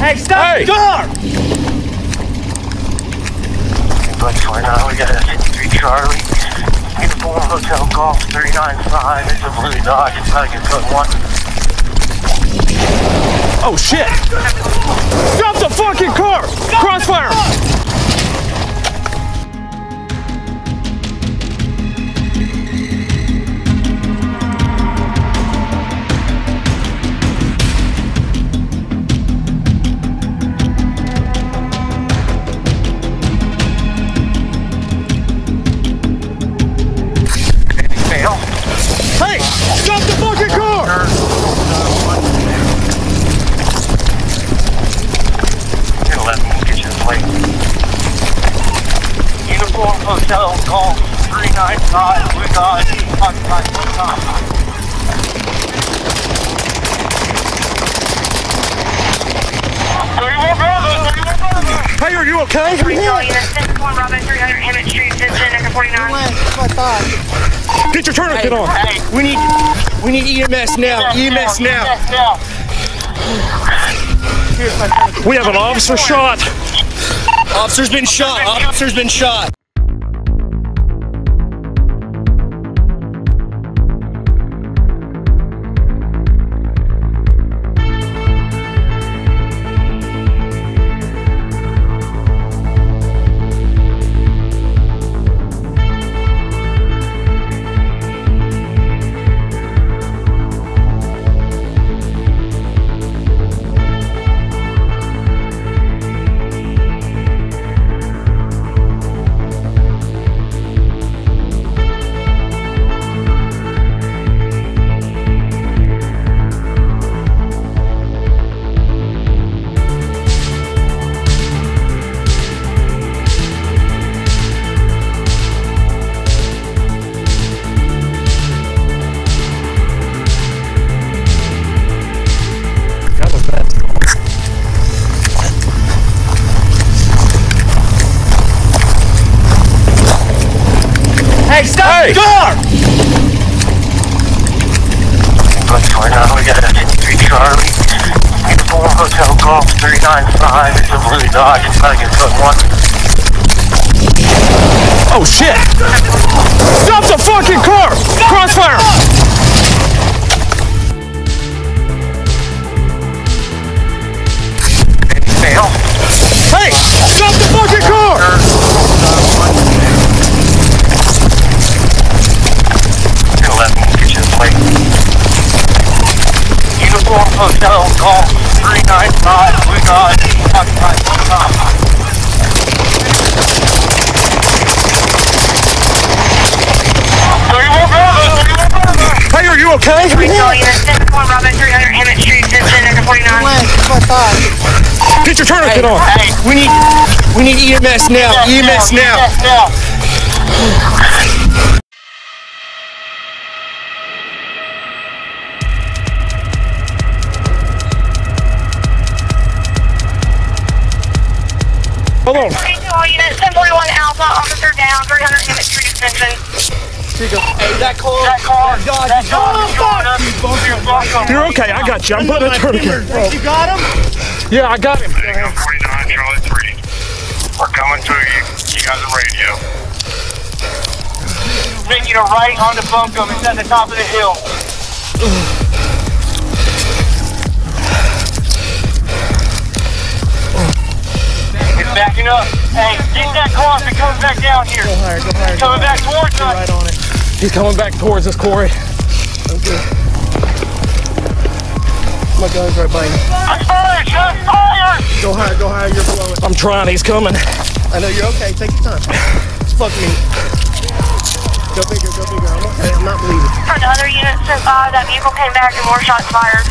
Hey, stop the car! We got a 53 Charlie. Uniform Hotel Golf 395. It's a blue Dodge. It's probably good code 1. Oh shit! Stop the fucking car! Crossfire! Hey! Stop the fucking car! Uniform Hotel Golf 395 Blue Dodge occupied one time. Hey, are you okay? Hammett Street, Vincent, 49. Get your tourniquet on. Hey, We need EMS now. EMS now. We have an officer shot. Officer's been shot. Officer's been shot. Hey, stop the car! We got a 53 Charlie. Uniform Hotel Golf 395. It's a blue Dodge. It's probably good code 1. Oh shit! Stop the fucking car! Crossfire! Hey! Stop the fucking car! Uniform hotel, call 395. We got Hey, are you okay? Hammett Street, into 49. Get your tourniquet on. Hey, We need EMS now. EMS now. Hold on. 1041 Alpha, officer down, 300 Hammett Street extension. Hey, that car. You're okay. I got you. I'm putting a tourniquet. You got him? Yeah, I got him. 49, Charlie 3. We're coming to you. You got the radio. Take you to right on the bunkum. It's at the top of the hill. It's backing up. Hey, get that car if it comes back down here. Go higher. It's coming back towards us. Right on it. He's coming back towards us, Corey. Okay. My gun's right by you. I'm fired! Shots fired! Go higher, you're below it. I'm trying. He's coming. I know you're okay, take your time. Fuck me. Go bigger, I'm okay, I'm not bleeding. Another unit sent by. That vehicle came back and more shots fired.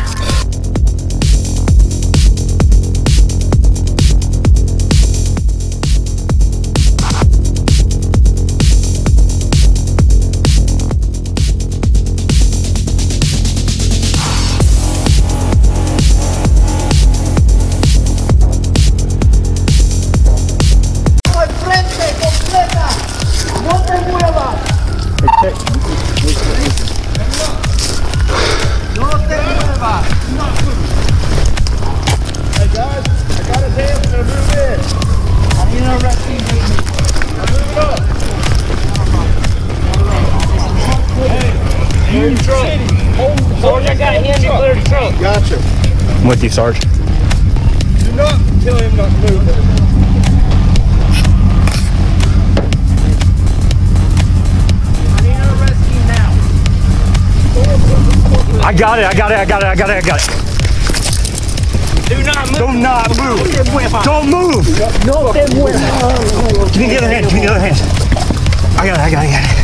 Gotcha. I'm with you, Sarge. Do not tell him not to move. I got it. Do not move. Do not move. Don't move. No te muevas. Give me the other hand. I got it.